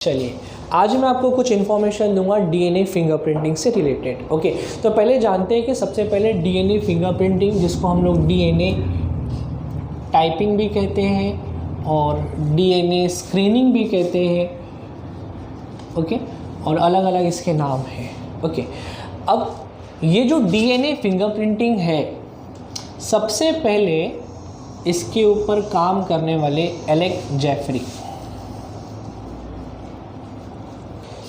चलिए आज मैं आपको कुछ इन्फॉर्मेशन दूंगा डीएनए फिंगरप्रिंटिंग से रिलेटेड। ओके, तो पहले जानते हैं कि सबसे पहले डीएनए फिंगरप्रिंटिंग, जिसको हम लोग डीएनए टाइपिंग भी कहते हैं और डीएनए स्क्रीनिंग भी कहते हैं। ओके, और अलग अलग इसके नाम हैं। ओके, अब ये जो डीएनए फिंगरप्रिंटिंग है, सबसे पहले इसके ऊपर काम करने वाले एलेक्स जेफरी,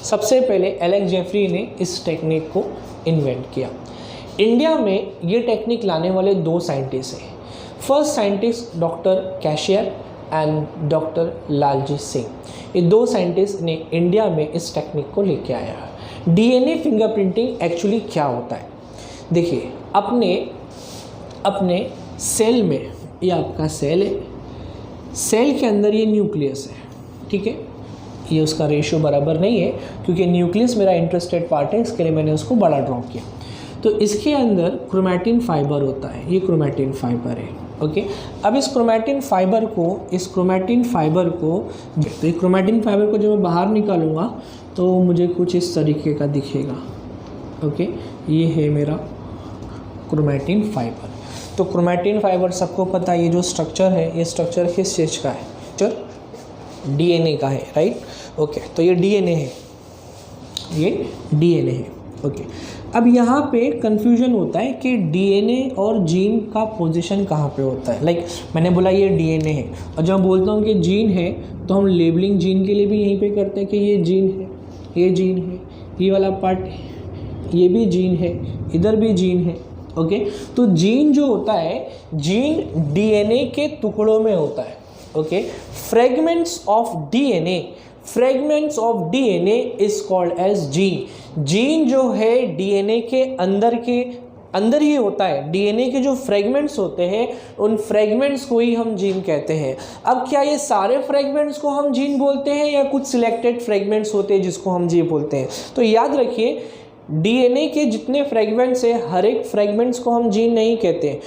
सबसे पहले एलेक्स जेफरी ने इस टेक्निक को इन्वेंट किया। इंडिया में ये टेक्निक लाने वाले दो साइंटिस्ट हैं। फर्स्ट साइंटिस्ट डॉक्टर कैशियर एंड डॉक्टर लालजीत सिंह। ये दो साइंटिस्ट ने इंडिया में इस टेक्निक को लेके आया है। डीएनए फिंगरप्रिंटिंग एक्चुअली क्या होता है, देखिए अपने सेल में, ये आपका सेल है, सेल के अंदर ये न्यूक्लियस है, ठीक है। ये उसका रेशियो बराबर नहीं है क्योंकि न्यूक्लियस मेरा इंटरेस्टेड पार्ट है, इसके लिए मैंने उसको बड़ा ड्रॉ किया। तो इसके अंदर क्रोमैटिन फाइबर होता है, ये क्रोमैटिन फाइबर है। ओके, अब इस क्रोमैटिन फाइबर को जब मैं बाहर निकालूंगा तो मुझे कुछ इस तरीके का दिखेगा। ओके, ये है मेरा क्रोमैटिन फाइबर। तो क्रोमैटिन फाइबर सबको पता है, ये जो स्ट्रक्चर है, ये स्ट्रक्चर किस चीज़ का है? स्ट्रक्चर डीएनए का है, राइट। ओके, तो ये डीएनए है, ये डीएनए है। ओके, अब यहाँ पे कंफ्यूजन होता है कि डीएनए और जीन का पोजीशन कहाँ पे होता है। लाइक मैंने बोला ये डीएनए है, और जब बोलता हूँ कि जीन है तो हम लेबलिंग जीन के लिए भी यहीं पे करते हैं कि ये जीन है, ये जीन है, ये वाला पार्ट ये भी जीन है, इधर भी जीन है। ओके, तो जीन जो होता है, जीन डीएनए के टुकड़ों में होता है। Okay, fragments of DNA is called as gene. Gene जो है डीएनए के अंदर ही होता है। डीएनए के जो फ्रेगमेंट्स होते हैं, उन फ्रेगमेंट्स को ही हम जीन कहते हैं। अब क्या ये सारे फ्रेगमेंट्स को हम जीन बोलते हैं या कुछ सिलेक्टेड फ्रेगमेंट्स होते हैं जिसको हम जीन बोलते हैं? तो याद रखिए, डीएनए के जितने फ्रेगमेंट्स हैं, हर एक फ्रेगमेंट्स को हम जीन नहीं कहते।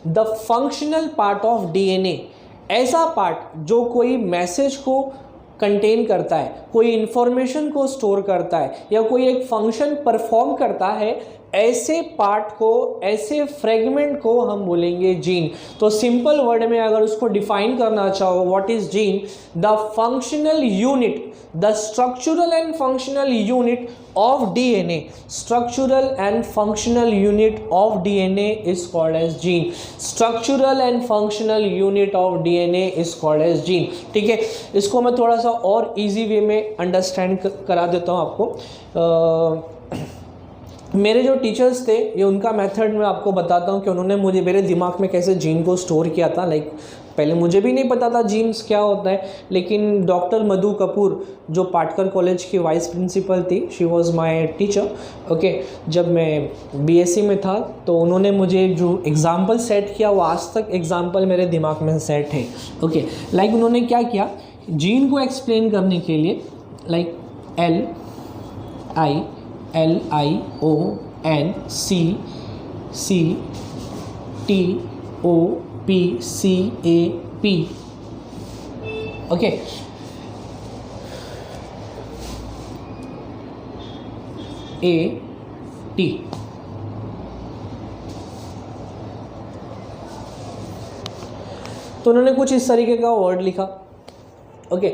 The functional part of DNA, ऐसा पार्ट जो कोई मैसेज को कंटेन करता है, कोई इंफॉर्मेशन को स्टोर करता है, या कोई एक फंक्शन परफॉर्म करता है, ऐसे पार्ट को, ऐसे फ्रेगमेंट को हम बोलेंगे जीन। तो सिंपल वर्ड में अगर उसको डिफाइन करना चाहो, what is gene? The functional unit, the structural and functional unit of DNA, structural and functional unit of DNA is called as gene. Structural and functional unit of DNA is called as gene. ठीक है, इसको मैं थोड़ा सा और easy way में understand करा देता हूँ आपको। मेरे जो टीचर्स थे, ये उनका मेथड मैं आपको बताता हूँ कि उन्होंने मुझे, मेरे दिमाग में कैसे जीन को स्टोर किया था। लाइक पहले मुझे भी नहीं पता था जीन्स क्या होता है, लेकिन डॉक्टर मधु कपूर जो पाटकर कॉलेज की वाइस प्रिंसिपल थी, she was my teacher. Okay, जब मैं बीएससी में था तो उन्होंने मुझे जो एग्ज़ाम्पल सेट किया, वो आज तक एग्ज़ाम्पल मेरे दिमाग में सेट है। ओके, लाइक उन्होंने क्या किया, जीन को एक्सप्लेन करने के लिए, लाइक LIONCCTOPCAP। Okay, AT। तो उन्होंने कुछ इस तरीके का वर्ड लिखा। ओके,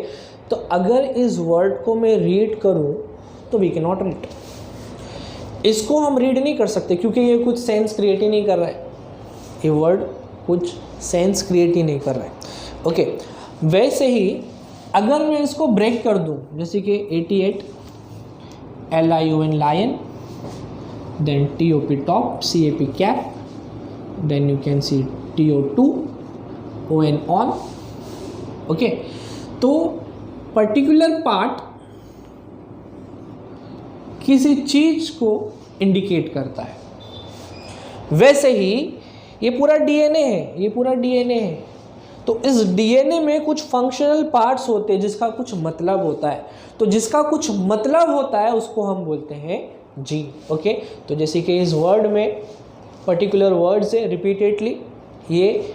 तो अगर इस वर्ड को मैं रीड करूं तो वी कैन नॉट रीड, इसको हम रीड नहीं कर सकते क्योंकि ये कुछ सेंस क्रिएट ही नहीं कर रहा है। ये वर्ड कुछ सेंस क्रिएट ही नहीं कर रहा है। ओके, वैसे ही अगर मैं इसको ब्रेक कर दूं, जैसे कि 88 LION lion, then TOP top, CAP cap, then you can see TO2 ON on। Okay, तो पर्टिकुलर पार्ट किसी चीज़ को इंडिकेट करता है। वैसे ही ये पूरा डीएनए है, तो इस डीएनए में कुछ फंक्शनल पार्ट्स होते हैं जिसका कुछ मतलब होता है। तो जिसका कुछ मतलब होता है उसको हम बोलते हैं जीन। ओके, तो जैसे कि इस वर्ड में पर्टिकुलर वर्ड्स है, रिपीटेडली ये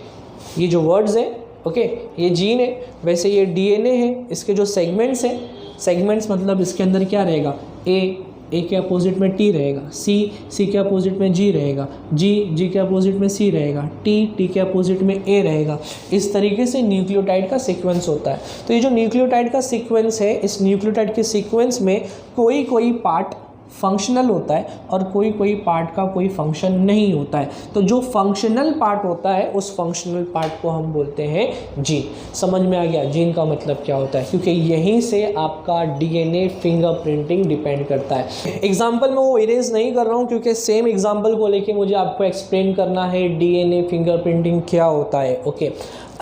जो वर्ड्स है, ओके, ये जीन है। वैसे ये डीएनए है, इसके जो सेगमेंट्स हैं सेगमेंट्स मतलब इसके अंदर क्या रहेगा, ए के अपोजिट में टी रहेगा, सी के अपोजिट में जी रहेगा, जी के अपोजिट में सी रहेगा, टी के अपोजिट में ए रहेगा। इस तरीके से न्यूक्लियोटाइड का सीक्वेंस होता है। तो ये जो न्यूक्लियोटाइड का सीक्वेंस है, इस न्यूक्लियोटाइड के सीक्वेंस में कोई पार्ट फंक्शनल होता है और कोई पार्ट का कोई फंक्शन नहीं होता है। तो जो फंक्शनल पार्ट होता है उस फंक्शनल पार्ट को हम बोलते हैं जीन। समझ में आ गया जीन का मतलब क्या होता है, क्योंकि यहीं से आपका डीएनए फिंगरप्रिंटिंग डिपेंड करता है। एग्जाम्पल मैं वो इरेज नहीं कर रहा हूँ क्योंकि सेम एग्जाम्पल को लेके मुझे आपको एक्सप्लेन करना है डीएनए फिंगरप्रिंटिंग क्या होता है। ओके,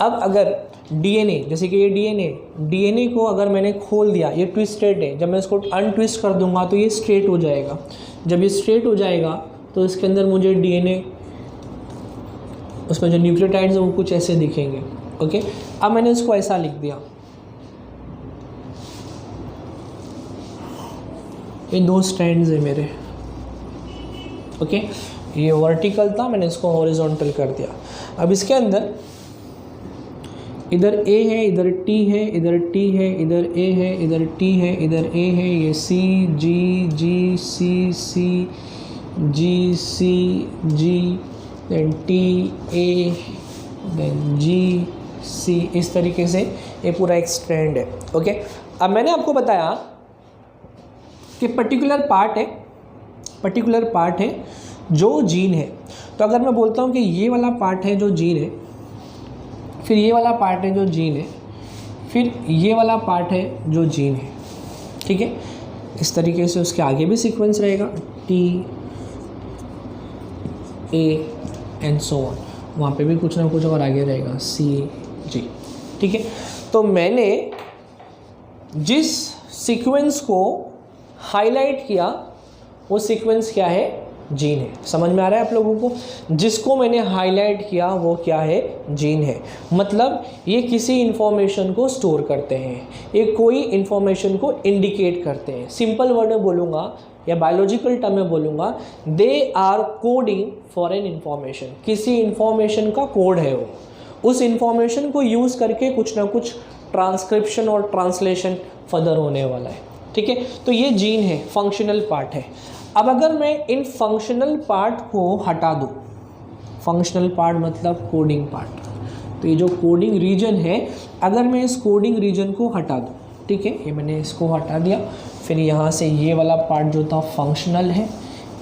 अब अगर डीएनए, जैसे कि ये डीएनए को अगर मैंने खोल दिया, ये ट्विस्टेड है, जब मैं इसको अनट्विस्ट कर दूंगा तो ये स्ट्रेट हो जाएगा। जब ये स्ट्रेट हो जाएगा तो इसके अंदर मुझे डीएनए, उसमें जो न्यूक्लियोटाइड्स है वो कुछ ऐसे दिखेंगे। ओके, अब मैंने इसको ऐसा लिख दिया, ये 2 स्ट्रैंड्स है मेरे। ओके, ये वर्टिकल था, मैंने इसको हॉरिजॉन्टल कर दिया। अब इसके अंदर इधर ए है, इधर टी है, इधर टी है, इधर ए है, इधर टी है, इधर ए है, ये सी जी सी जी देन टी ए देन जी सी, इस तरीके से ये पूरा एक स्ट्रैंड है। ओके, अब मैंने आपको बताया कि पर्टिकुलर पार्ट है जो जीन है। तो अगर मैं बोलता हूँ कि ये वाला पार्ट है जो जीन है, फिर ये वाला पार्ट है जो जीन है, फिर ये वाला पार्ट है जो जीन है, ठीक है। इस तरीके से उसके आगे भी सीक्वेंस रहेगा, T A and so on, वहाँ पे भी कुछ ना कुछ और आगे रहेगा, सी जी, ठीक है। तो मैंने जिस सीक्वेंस को हाईलाइट किया वो सीक्वेंस क्या है, जीन है। समझ में आ रहा है आप लोगों को, जिसको मैंने हाईलाइट किया वो क्या है, जीन है। मतलब ये किसी इंफॉर्मेशन को स्टोर करते हैं, ये कोई इंफॉर्मेशन को इंडिकेट करते हैं। सिंपल वर्ड में बोलूँगा या बायोलॉजिकल टर्म में बोलूँगा, they are coding for an information. किसी इंफॉर्मेशन का कोड है वो, उस इंफॉर्मेशन को यूज़ करके कुछ ना कुछ ट्रांसक्रिप्शन और ट्रांसलेशन फर्दर होने वाला है, ठीक है। तो ये जीन है, फंक्शनल पार्ट है। अब अगर मैं इन फंक्शनल पार्ट को हटा दूँ, फंक्शनल पार्ट मतलब कोडिंग पार्ट, तो ये जो कोडिंग रीजन है, अगर मैं इस कोडिंग रीजन को हटा दूँ, ठीक है, ये मैंने इसको हटा दिया, फिर यहाँ से ये वाला पार्ट जो था फंक्शनल है,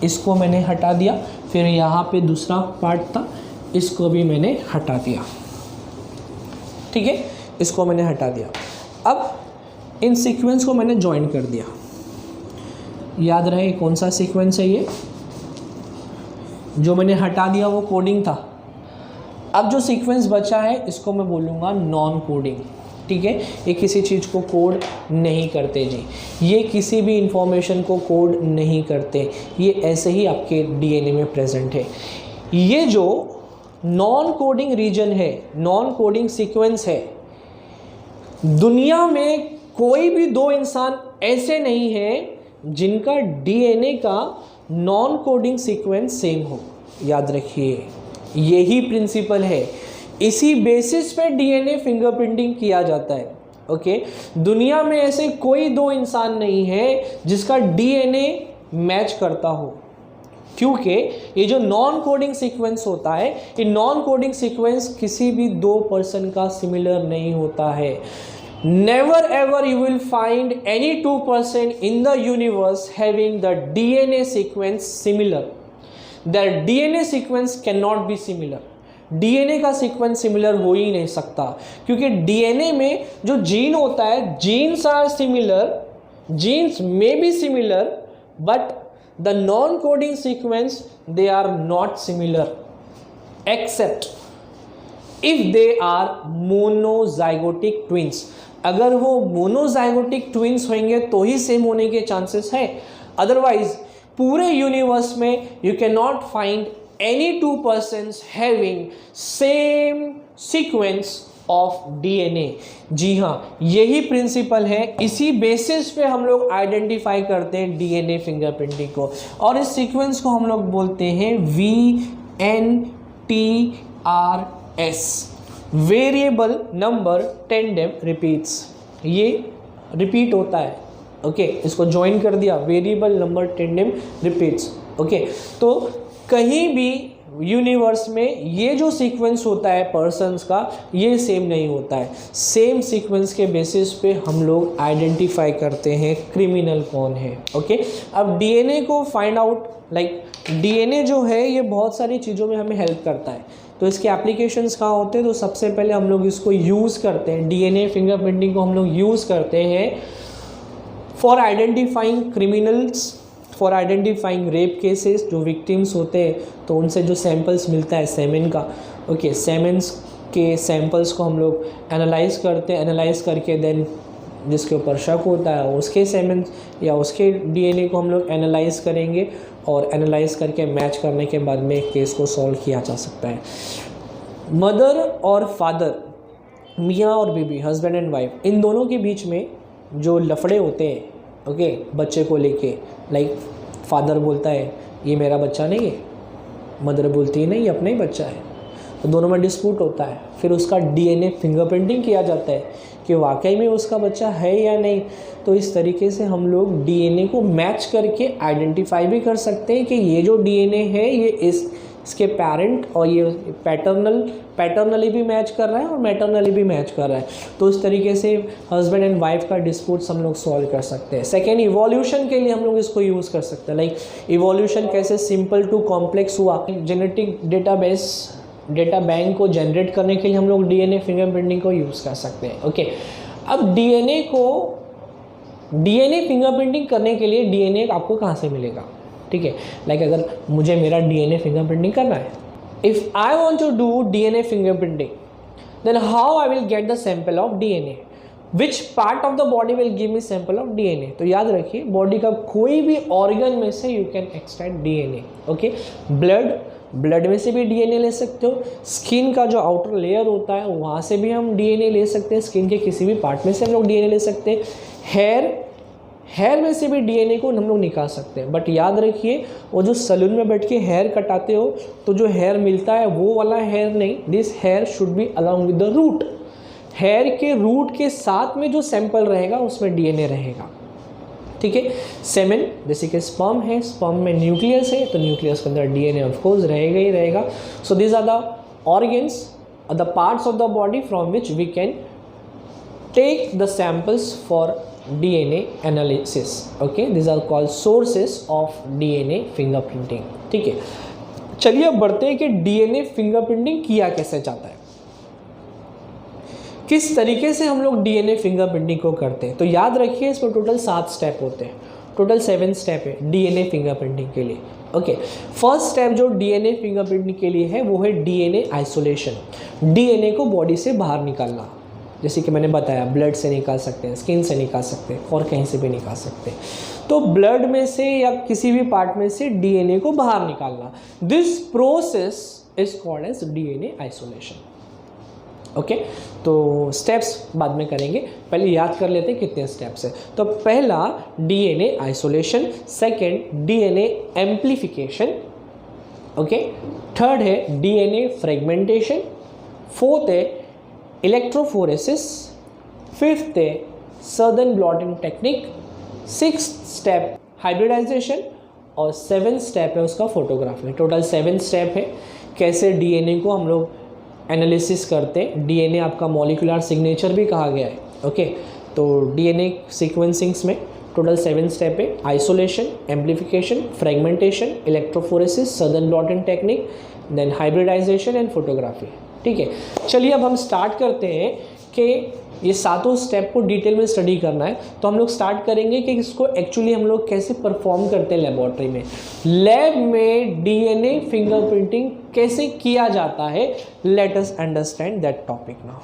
इसको मैंने हटा दिया, फिर यहाँ पे दूसरा पार्ट था, इसको भी मैंने हटा दिया, ठीक है, इसको मैंने हटा दिया। अब इन सीक्वेंस को मैंने ज्वाइन कर दिया। याद रहे कौन सा सीक्वेंस है ये, जो मैंने हटा दिया वो कोडिंग था। अब जो सीक्वेंस बचा है इसको मैं बोलूँगा नॉन कोडिंग, ठीक है। ये किसी चीज़ को कोड नहीं करते जी, ये किसी भी इंफॉर्मेशन को कोड नहीं करते, ये ऐसे ही आपके डीएनए में प्रेजेंट है। ये जो नॉन कोडिंग रीजन है, नॉन कोडिंग सीक्वेंस है, दुनिया में कोई भी 2 इंसान ऐसे नहीं हैं जिनका डीएनए का नॉन कोडिंग सीक्वेंस सेम हो। याद रखिए, यही प्रिंसिपल है, इसी बेसिस पे डीएनए फिंगरप्रिंटिंग किया जाता है। ओके, दुनिया में ऐसे कोई 2 इंसान नहीं है जिसका डीएनए मैच करता हो, क्योंकि ये जो नॉन कोडिंग सीक्वेंस होता है, ये नॉन कोडिंग सीक्वेंस किसी भी 2 पर्सन का सिमिलर नहीं होता है। Never ever you will find any 2 person in the universe having the DNA sequence similar. Their DNA sequence cannot be similar. DNA का सीक्वेंस सिमिलर हो ही नहीं सकता, क्योंकि DNA में जो जीन होता है, genes are similar, genes may be similar, but the non-coding sequence they are not similar, except if they are monozygotic twins. अगर वो मोनोजाइगोटिक ट्विंस होंगे तो ही सेम होने के चांसेस हैं, अदरवाइज पूरे यूनिवर्स में you can not find any 2 persons having same sequence of DNA. जी हाँ, यही प्रिंसिपल है, इसी बेसिस पे हम लोग आइडेंटिफाई करते हैं डीएनए फिंगरप्रिंटिंग को, और इस सीक्वेंस को हम लोग बोलते हैं VNTRS, variable number tandem repeats. ये रिपीट होता है। ओके, इसको ज्वाइन कर दिया, variable number tandem repeats. Okay, तो कहीं भी यूनिवर्स में ये जो सीक्वेंस होता है पर्सन्स का, ये सेम नहीं होता है। सेम सीक्वेंस के बेसिस पे हम लोग आइडेंटिफाई करते हैं क्रिमिनल कौन है। ओके, अब डीएनए को फाइंड आउट, लाइक डीएनए जो है ये बहुत सारी चीज़ों में हमें हेल्प करता है। तो इसके एप्लीकेशंस कहाँ होते हैं? तो सबसे पहले हम लोग इसको यूज़ करते हैं, डीएनए फिंगरप्रिंटिंग को हम लोग यूज़ करते हैं for identifying criminals, for identifying rape cases. जो विक्टिम्स होते हैं तो उनसे जो सैंपल्स मिलता है सेमेन का, ओके, सेमेन्स के सैंपल्स को हम लोग एनालाइज करते हैं, एनालाइज करके देन जिसके ऊपर शक होता है उसके सेमेन या उसके डीएनए को हम लोग एनालाइज करेंगे, और एनालाइज करके मैच करने के बाद में केस को सॉल्व किया जा सकता है। मदर और फादर, मियाँ और बीबी, हस्बैंड एंड वाइफ, इन दोनों के बीच में जो लफड़े होते हैं, ओके, बच्चे को लेके, लाइक फादर बोलता है ये मेरा बच्चा नहीं है, मदर बोलती है नहीं ये अपना ही बच्चा है, तो दोनों में डिस्प्यूट होता है। फिर उसका डीएनए फिंगरप्रिंटिंग किया जाता है कि वाकई में उसका बच्चा है या नहीं। तो इस तरीके से हम लोग डीएनए को मैच करके आइडेंटिफाई भी कर सकते हैं कि ये जो डीएनए है ये इसके पेरेंट और ये पैटर्नली भी मैच कर रहा है और मैटरनली भी मैच कर रहा है। तो इस तरीके से हस्बैंड एंड वाइफ का डिस्प्यूट्स हम लोग सॉल्व कर सकते हैं। सेकेंड, इवोल्यूशन के लिए हम लोग इसको यूज़ कर सकते हैं। लाइक इवोल्यूशन कैसे सिंपल टू कॉम्प्लेक्स हुआ, जेनेटिक डेटा बैंक को जनरेट करने के लिए हम लोग डीएनए फिंगरप्रिंटिंग को यूज़ कर सकते हैं। ओके, अब डीएनए फिंगरप्रिंटिंग करने के लिए डीएनए आपको कहाँ से मिलेगा? ठीक है, लाइक अगर मुझे मेरा डीएनए फिंगरप्रिंटिंग करना है, if I want to do DNA fingerprinting, then how I will get the sample of DNA, which part of the body will give me sample of DNA. तो याद रखिए, बॉडी का कोई भी ऑर्गन में से you can extract DNA. Okay, blood में से भी डीएनए ले सकते हो, स्किन का जो आउटर लेयर होता है वहाँ से भी हम डीएनए ले सकते हैं, स्किन के किसी भी पार्ट में से हम लोग डीएनए ले सकते हैं, हेयर में से भी डीएनए को हम लोग निकाल सकते हैं। बट याद रखिए, वो जो सैलून में बैठ के हेयर कटाते हो तो जो हेयर मिलता है वो वाला हेयर नहीं, this hair should be along with the root. Hair के रूट के साथ में जो सैंपल रहेगा उसमें डीएनए रहेगा। ठीक है, सेमेन जैसे कि स्पर्म है, स्पर्म में न्यूक्लियस है तो न्यूक्लियस के अंदर डीएनए ऑफ कोर्स रहेगा ही रहेगा। So this are the organs, the parts of the body from which we can take the samples for DNA analysis. Okay, these are called sources of DNA fingerprinting. ठीक है, चलिए अब बढ़ते हैं कि DNA फिंगरप्रिंटिंग किया कैसे जाता है, किस तरीके से हम लोग DNA फिंगरप्रिंटिंग को करते हैं। तो याद रखिए, इसमें टोटल 7 स्टेप होते हैं, टोटल 7 स्टेप है DNA फिंगरप्रिंटिंग के लिए। ओके, फर्स्ट स्टेप जो DNA फिंगरप्रिंटिंग के लिए है वो है DNA आइसोलेशन। DNA को बॉडी से बाहर निकालना, जैसे कि मैंने बताया, ब्लड से निकाल सकते हैं, स्किन से निकाल सकते हैं और कहीं से भी निकाल सकते हैं। तो ब्लड में से या किसी भी पार्ट में से डीएनए को बाहर निकालना, this process is called as DNA isolation. Okay, तो स्टेप्स बाद में करेंगे, पहले याद कर लेते हैं कितने स्टेप्स हैं। तो पहला DNA isolation, second DNA amplification, okay, third है डीएनए फ्रेगमेंटेशन, फोर्थ है इलेक्ट्रोफोरेसिस, फिफ्थ है southern blotting technique, six step hybridization और 7th स्टेप है उसका फोटोग्राफी। टोटल 7 स्टेप है कैसे डीएनए को हम लोग एनालिसिस करते हैं। डीएनए आपका मॉलिक्यूलर सिग्नेचर भी कहा गया है। ओके, तो डीएनए सीक्वेंसिंग्स में टोटल 7 स्टेप है, isolation, amplification, fragmentation, electrophoresis, southern blotting technique, then hybridization and photography. ठीक है, चलिए अब हम स्टार्ट करते हैं कि ये सातों स्टेप को डिटेल में स्टडी करना है। तो हम लोग स्टार्ट करेंगे कि इसको एक्चुअली हम लोग कैसे परफॉर्म करते हैं लेबोरेटरी में। लैब में डीएनए फिंगरप्रिंटिंग कैसे किया जाता है, let us understand that topic now.